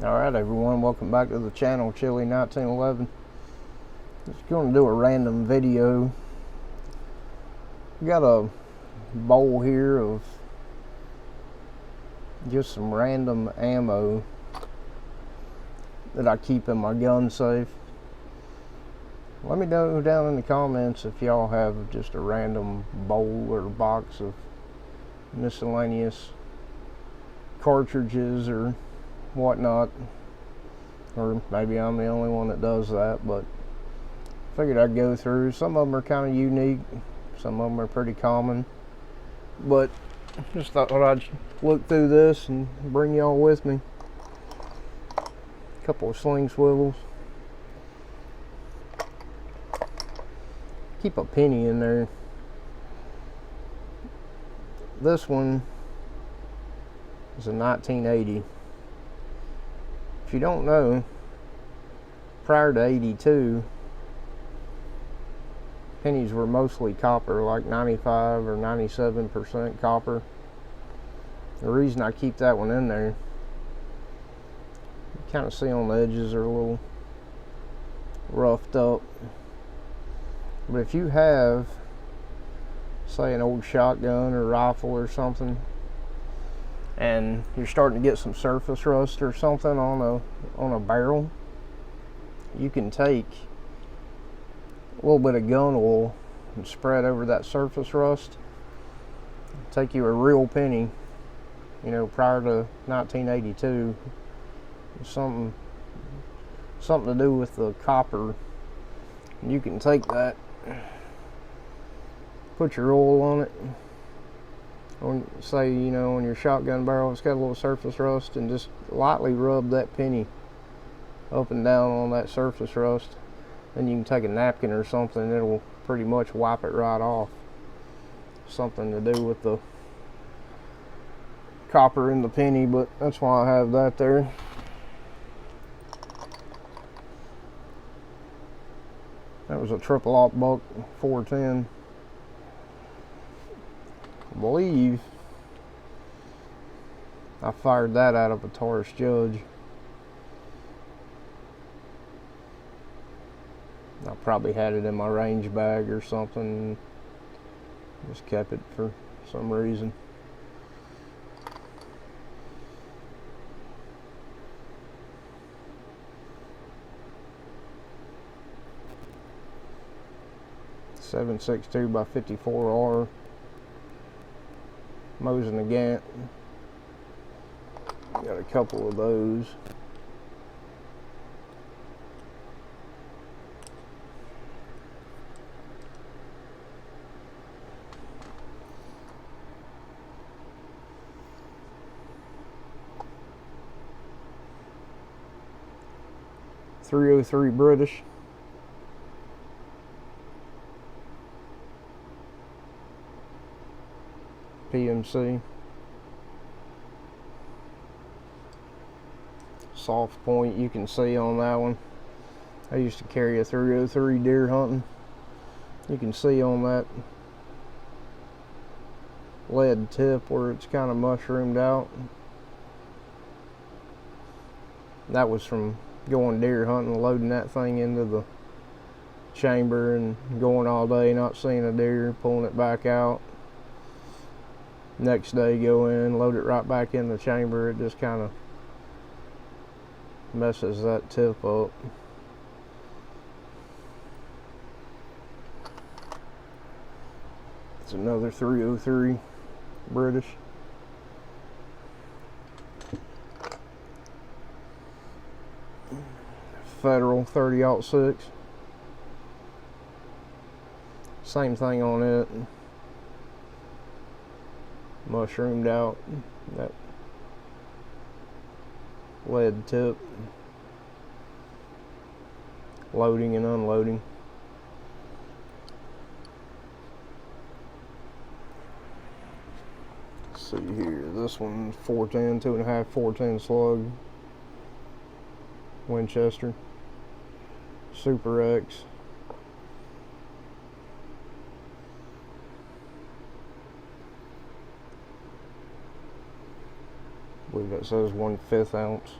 Alright everyone, welcome back to the channel, Chili 1911. Just going to do a random video. Got a bowl here of just some random ammo that I keep in my gun safe. Let me know down in the comments if y'all have just a random bowl or box of miscellaneous cartridges or whatnot, or maybe I'm the only one that does that, but figured I'd go through. Some of them are kind of unique, some of them are pretty common, but just thought I'd look through this and bring y'all with me. A couple of sling swivels. Keep a penny in there. This one is a 1980. If you don't know, prior to 82, pennies were mostly copper, like 95 or 97% copper. The reason I keep that one in there, you kind of see on the edges are a little roughed up. But if you have, say, an old shotgun or rifle or something, and you're starting to get some surface rust or something on a barrel, you can take a little bit of gun oil and spread over that surface rust. Take you a real penny, you know, prior to 1982, something to do with the copper. You can take that, put your oil on it, say, you know, on your shotgun barrel, it's got a little surface rust, and just lightly rub that penny up and down on that surface rust. Then you can take a napkin or something, it'll pretty much wipe it right off. Something to do with the copper in the penny, but that's why I have that there. That was a triple aught buck 410. I believe I fired that out of a Taurus Judge. I probably had it in my range bag or something. Just kept it for some reason. .762 by 54R. Mosin Nagant. Got a couple of those. .303 British. PMC. Soft point, you can see on that one. I used to carry a 303 deer hunting. You can see on that lead tip where it's kind of mushroomed out. That was from going deer hunting, loading that thing into the chamber and going all day, not seeing a deer, pulling it back out. Next day, go in, load it right back in the chamber. It just kind of messes that tip up. It's another 303 British. Federal 30-06. Same thing on it. Mushroomed out, that lead tip. Loading and unloading. Let's see here, this one's 410, 2.5, 410 slug. Winchester. Super X. I believe that says 1/5 ounce.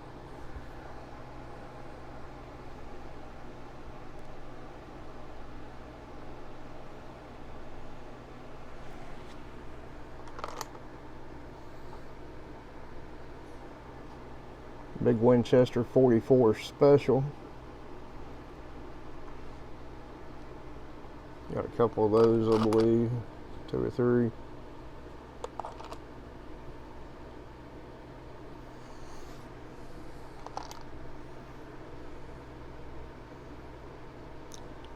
Big Winchester 44 special. Got a couple of those, I believe, 2 or 3.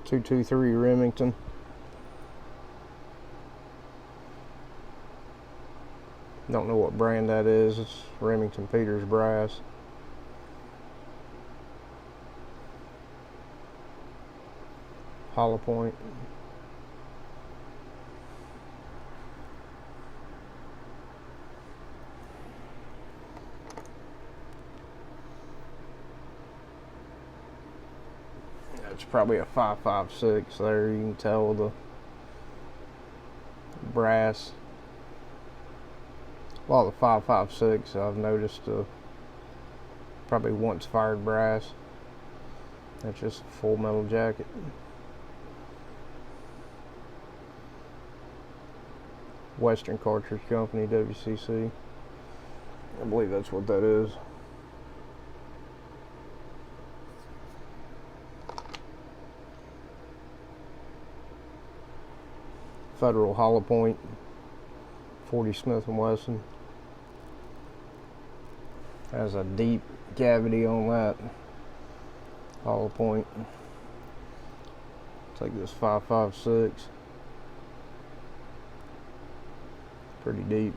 .223 Remington. Don't know what brand that is. It's Remington Peters brass. Hollow point. It's probably a 5.56 there. You can tell the brass. A lot of the 5.56 I've noticed probably once fired brass. That's just a full metal jacket. Western Cartridge Company, WCC. I believe that's what that is. Federal hollow point, 40 Smith and Wesson. Has a deep cavity on that hollow point. Take this 5.56. Pretty deep.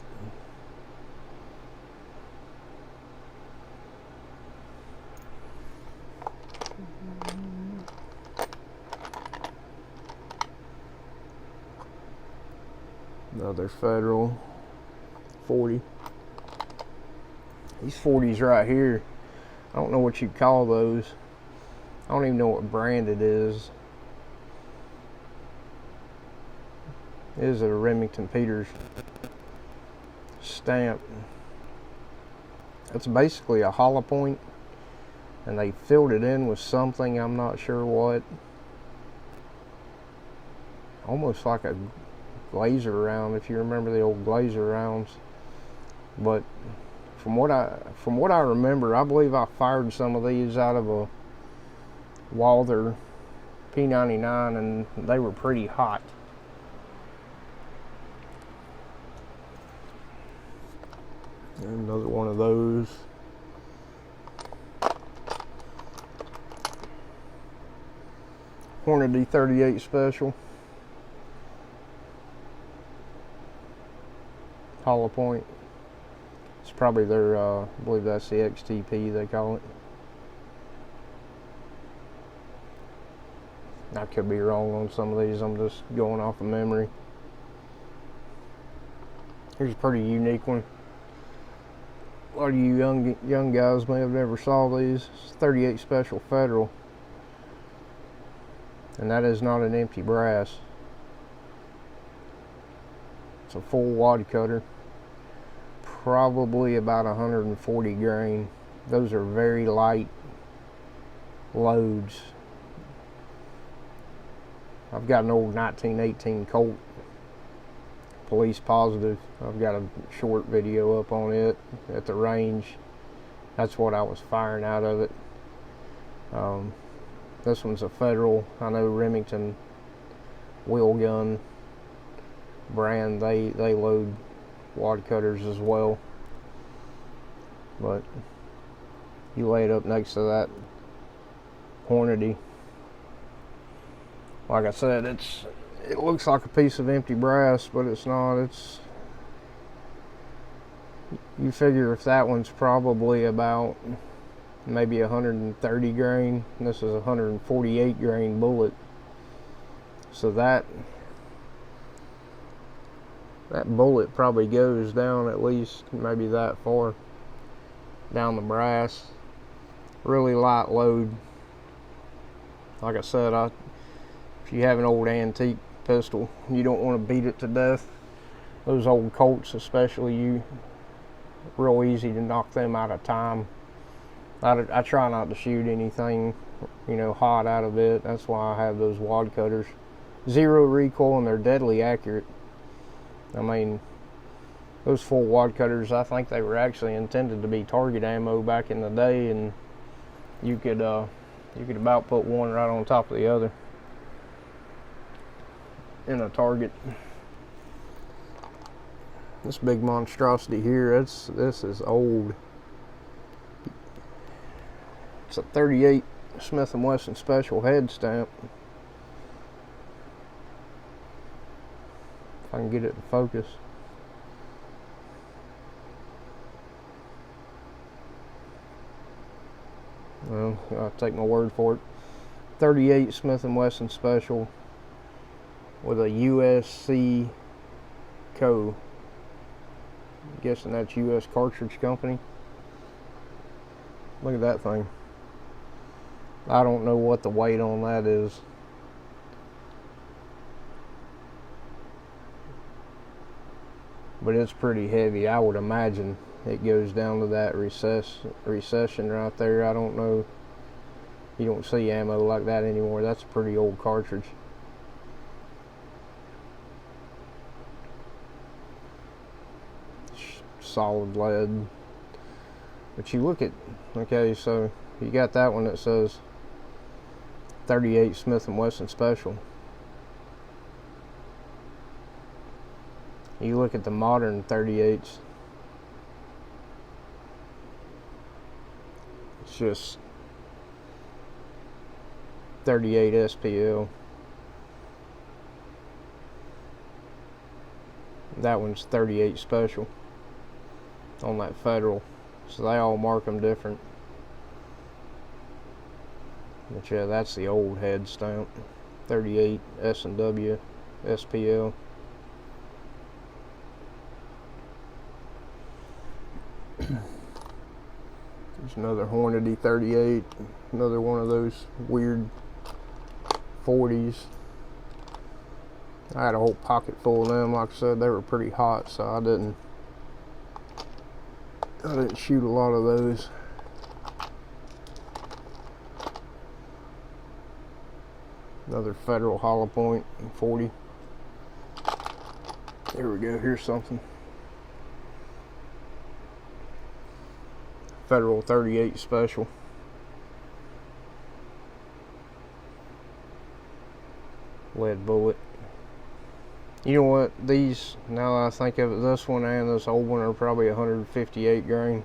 Another Federal 40. These 40s right here, I don't know what you call those. I don't even know what brand it is. It is a Remington Peters stamp. It's basically a hollow point, and they filled it in with something, I'm not sure what. Almost like a glazer round, if you remember the old glazer rounds. But from what I remember, I believe I fired some of these out of a Walther P99, and they were pretty hot. And another one of those. Hornady 38 special. Hollow point. It's probably their, I believe that's the XTP they call it. I could be wrong on some of these, I'm just going off of memory. Here's a pretty unique one. A lot of you young guys may have never saw these. It's 38 Special Federal. And that is not an empty brass. It's a full wad cutter. Probably about 140 grain. Those are very light loads. I've got an old 1918 Colt Police Positive. I've got a short video up on it at the range. That's what I was firing out of it. This one's a Federal. I know Remington wheel gun brand, they load wad cutters as well. But you lay it up next to that Hornady. Like I said, it looks like a piece of empty brass, but it's not. It's, you figure if that one's probably about maybe 130 grain, and this is a 148 grain bullet. So that bullet probably goes down at least maybe that far down the brass. Really light load. Like I said, if you have an old antique pistol, you don't want to beat it to death. Those old Colts especially, real easy to knock them out of time. I try not to shoot anything, hot out of it. That's why I have those wad cutters. 0 recoil, and they're deadly accurate. I mean, Those full wad cutters, I think they were actually intended to be target ammo back in the day, and you could about put one right on top of the other in a target. This big monstrosity here, this is old. It's a 38 Smith and Wesson special head stamp. If I can get it to focus. Well, I'll take my word for it. 38 Smith and Wesson special with a USC code. I'm guessing that's US Cartridge Company. Look at that thing. I don't know what the weight on that is. But it's pretty heavy. I would imagine it goes down to that recession right there. I don't know. You don't see ammo like that anymore. That's a pretty old cartridge. Solid lead. But you look at, okay, so you got that one that says 38 Smith and Wesson special. You look at the modern 38s, it's just 38 SPL. That one's 38 special on that Federal, so they all mark them different. But yeah, that's the old head stamp, 38 S&W SPL. There's another Hornady 38, another one of those weird 40s. I had a whole pocket full of them. Like I said, they were pretty hot, so I didn't shoot a lot of those. Another Federal hollow point 40. There we go. Here's something. Federal 38 special. Lead bullet. You know what? These, now that I think of it, this one and this old one are probably 158 grain.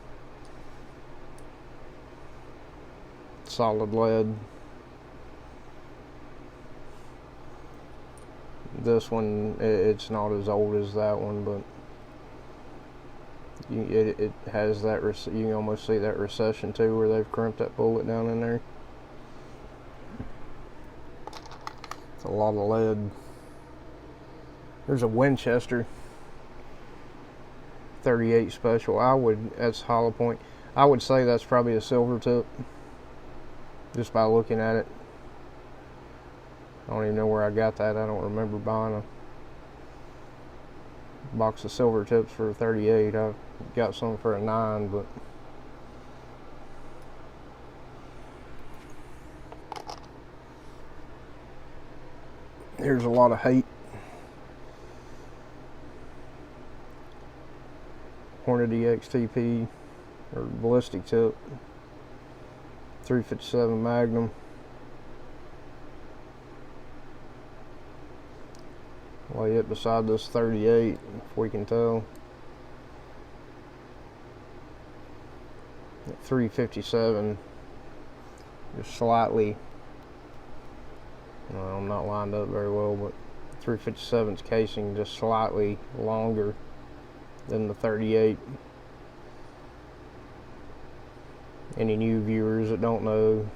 Solid lead. This one, it's not as old as that one, but it has that, you can almost see that recession too, where they've crimped that bullet down in there. It's a lot of lead. There's a Winchester 38 special. That's hollow point. I would say that's probably a silver tip, just by looking at it. I don't even know where I got that. I don't remember buying a box of silver tips for a 38. I got some for a 9, but there's a lot of hate. Hornady XTP or ballistic tip, 357 Magnum. Lay it beside this 38, if we can tell. 357, just slightly, well, I'm not lined up very well, but 357's casing just slightly longer than the 38. Any new viewers that don't know,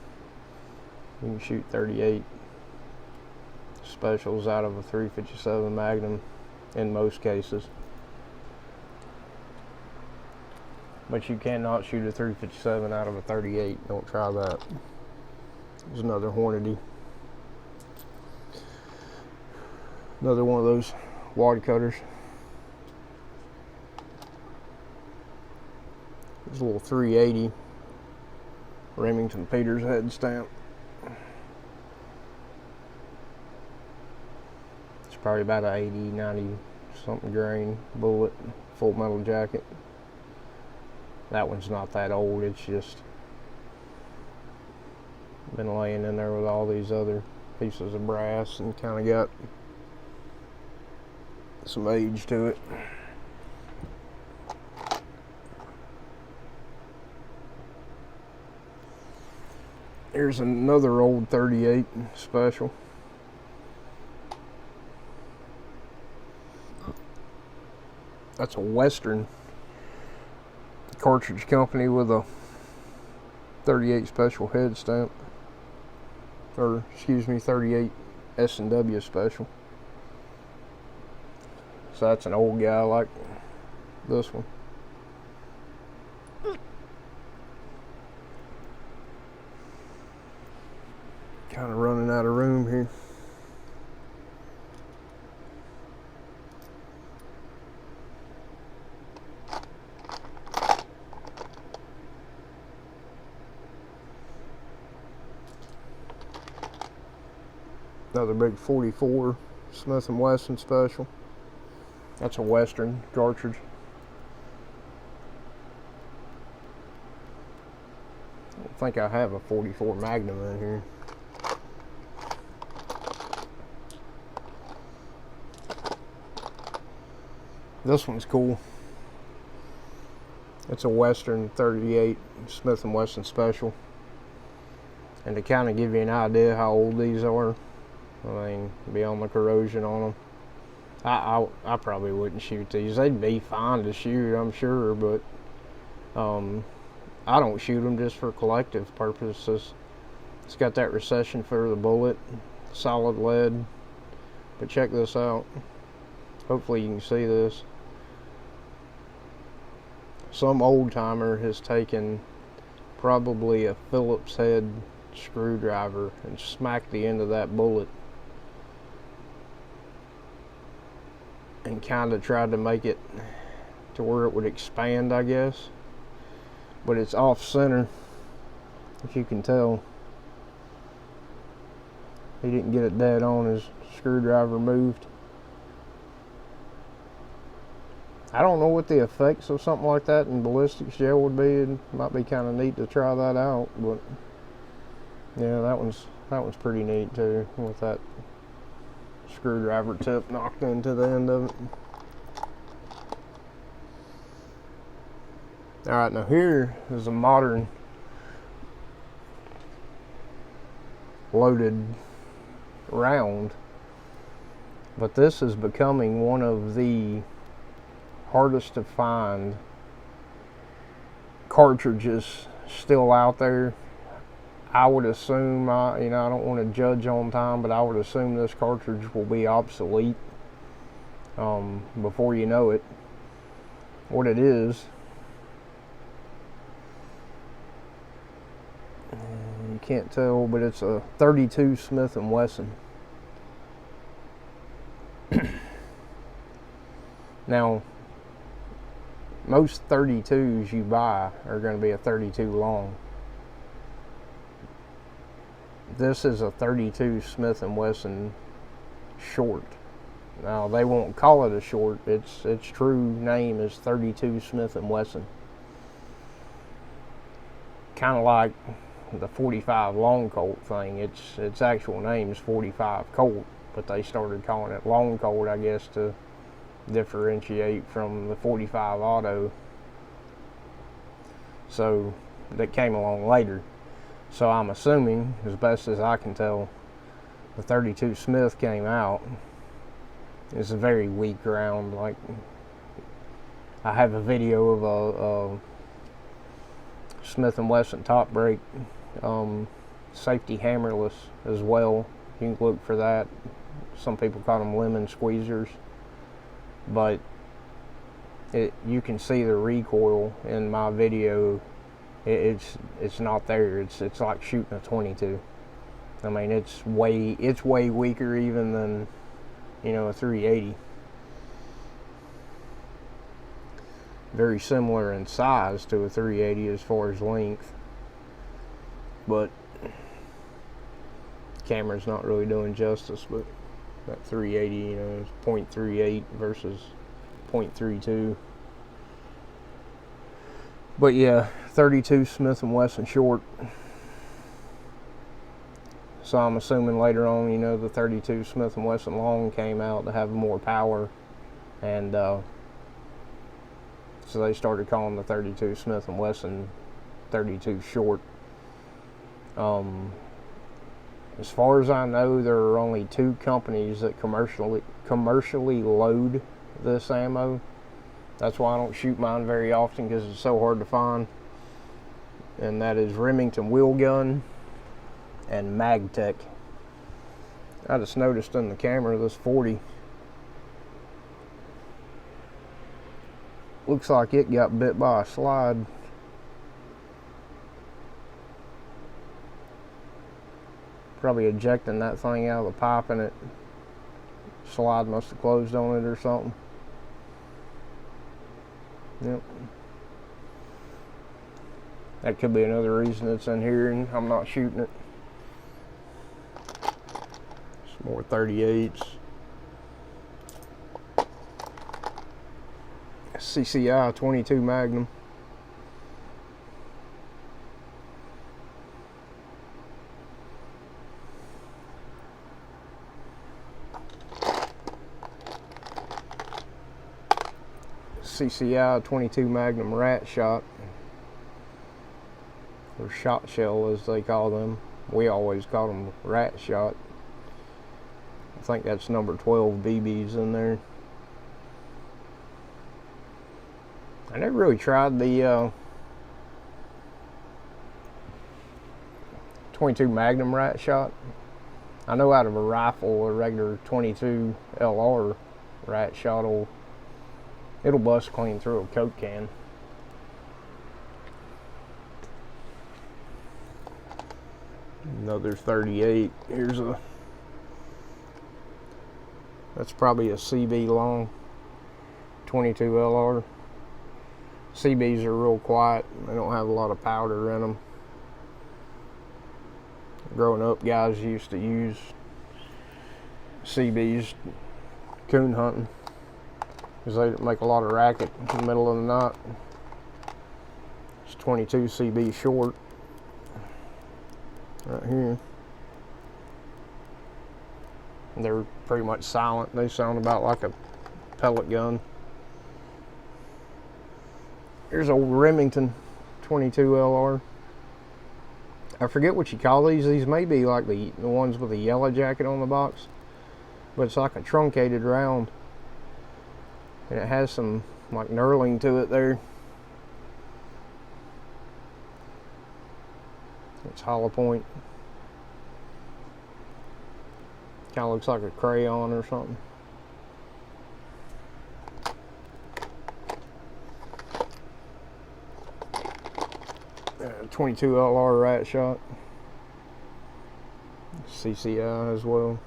you can shoot 38 specials out of a 357 Magnum in most cases, but you cannot shoot a 357 out of a 38. Don't try that. There's another Hornady, another one of those Wad Cutters. There's a little 380 Remington Peters head stamp. Probably about an 80, 90 something grain bullet, Full Metal Jacket. That one's not that old, it's just been laying in there with all these other pieces of brass and kind of got some age to it. Here's another old 38 special. That's a Western cartridge company with a 38 special head stamp. Or, excuse me, 38 S&W special. So that's an old guy like this one. Kind of running out of room here. Another big 44 Smith and Wesson special. That's a Western cartridge. I don't think I have a 44 Magnum in here. This one's cool. It's a Western 38 Smith and Wesson special. And to kind of give you an idea how old these are, I mean, beyond the corrosion on them, I probably wouldn't shoot these. They'd be fine to shoot, I'm sure, but I don't shoot them just for collective purposes. It's got that recession for the bullet, solid lead. But check this out. Hopefully you can see this. Some old timer has taken probably a Phillips head screwdriver and smacked the end of that bullet and kind of tried to make it to where it would expand, I guess, but it's off center, if you can tell. He didn't get it dead on, his screwdriver moved. I don't know what the effects of something like that in ballistics gel would be. It might be kind of neat to try that out, but yeah, that one's pretty neat too, with that screwdriver tip knocked into the end of it. Alright, now here is a modern loaded round, but this is becoming one of the hardest to find cartridges still out there. I would assume, I don't want to judge on time, but I would assume this cartridge will be obsolete before you know it. What it is, you can't tell, but it's a 32 Smith and Wesson. Now, most 32s you buy are going to be a 32 long. This is a 32 Smith and Wesson short. Now, they won't call it a short. Its true name is 32 Smith and Wesson. Kind of like the 45 long Colt thing. Its actual name is 45 Colt, but they started calling it long Colt, I guess, to differentiate from the 45 auto. So that came along later. So I'm assuming, as best as I can tell, the 32 Smith came out. It's a very weak round. Like, I have a video of a Smith and Wesson top break safety hammerless as well. You can look for that. Some people call them lemon squeezers, but you can see the recoil in my video. It's not there. It's like shooting a 22. I mean, it's way weaker even than, a 380. Very similar in size to a 380 as far as length, but the camera's not really doing justice. But that 380, is 0.38 versus 0.32. But yeah, 32 Smith and Wesson short. So I'm assuming later on, you know, the 32 Smith and Wesson long came out to have more power, and so they started calling the 32 Smith and Wesson 32 short. As far as I know, there are only 2 companies that commercially load this ammo. That's why I don't shoot mine very often, because it's so hard to find. And that is Remington Wheel Gun and MagTech. I just noticed in the camera this 40 looks like it got bit by a slide. Probably ejecting that thing out of the pipe, and it slide must have closed on it or something. Yep. That could be another reason it's in here and I'm not shooting it. Some more 38s. CCI 22 Magnum. CCI 22 Magnum rat shot, or shot shell as they call them. We always call them rat shot. I think that's number 12 BBs in there. I never really tried the 22 Magnum rat shot. I know out of a rifle, a regular 22 LR rat shot it'll bust clean through a Coke can. Another 38. Here's that's probably a CB long 22 LR. CBs are real quiet. They don't have a lot of powder in them. Growing up, guys used to use CBs coon hunting, because they make a lot of racket in the middle of the night. It's 22 CB short right here. And they're pretty much silent. They sound about like a pellet gun. Here's old Remington 22 LR. I forget what you call these. These may be like the ones with the yellow jacket on the box, but it's like a truncated round. And it has some like knurling to it there. It's hollow point. Kind of looks like a crayon or something. Yeah, 22 LR rat shot. CCI as well.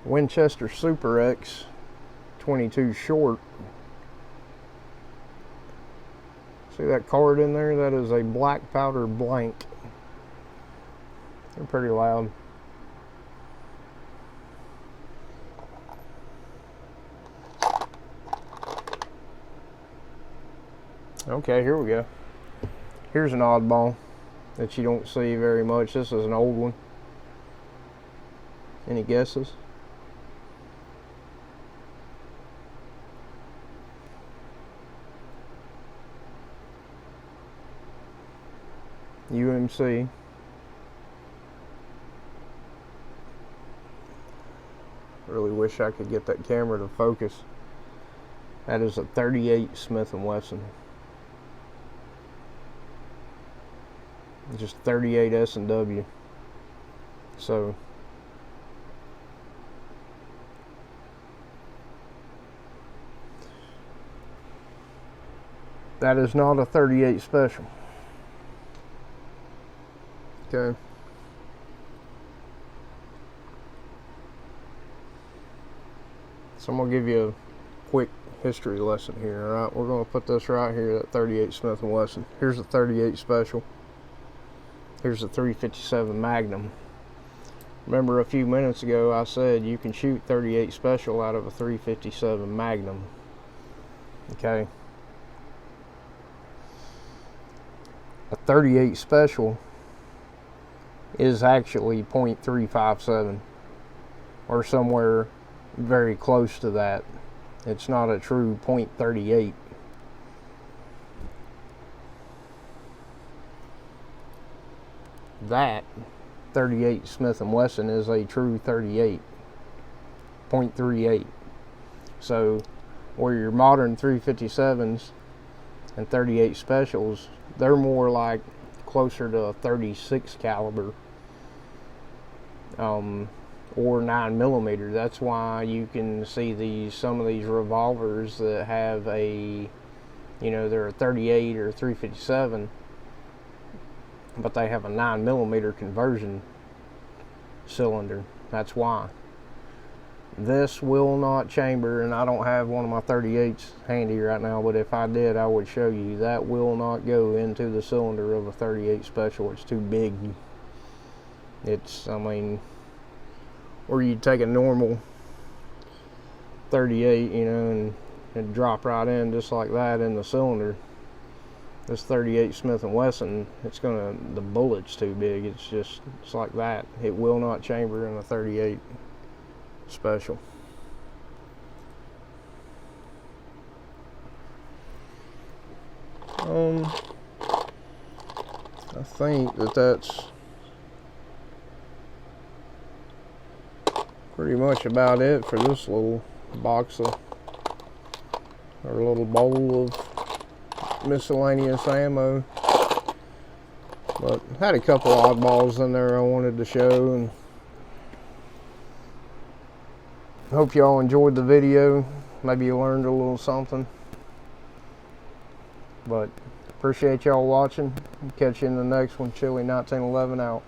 Winchester Super X 22 short. See that card in there? That is a black powder blank. They're pretty loud. Okay, here we go. Here's an oddball that you don't see very much. This is an old one. Any guesses? UMC. Really wish I could get that camera to focus. That is a 38 Smith and Wesson. Just 38 S&W. So that is not a 38 special. Okay. So I'm gonna give you a quick history lesson here. All right, we're gonna put this right here, that 38 Smith and Wesson. Here's the 38 special. Here's the 357 Magnum. Remember a few minutes ago I said you can shoot 38 special out of a 357 Magnum. Okay. A 38 special is actually .357 or somewhere very close to that. It's not a true .38. That 38 Smith and Wesson is a true 38, .38. So where your modern 357s and 38 specials, they're more like closer to a 36 caliber or 9mm. That's why you can see some of these revolvers that have a, you know, they're a 38 or a 357, but they have a 9mm conversion cylinder. That's why. This will not chamber, and I don't have one of my 38s handy right now, but if I did, I would show you. That will not go into the cylinder of a 38 special. It's too big. It's, I mean, or you take a normal 38, you know, and drop right in just like that in the cylinder. This 38 Smith and Wesson, the bullet's too big. It's like that. It will not chamber in a 38 special. I think that's pretty much about it for this little box of, or little bowl of miscellaneous ammo. But had a couple oddballs in there I wanted to show, and hope y'all enjoyed the video. Maybe you learned a little something. But appreciate y'all watching. Catch you in the next one. Chili 1911 out.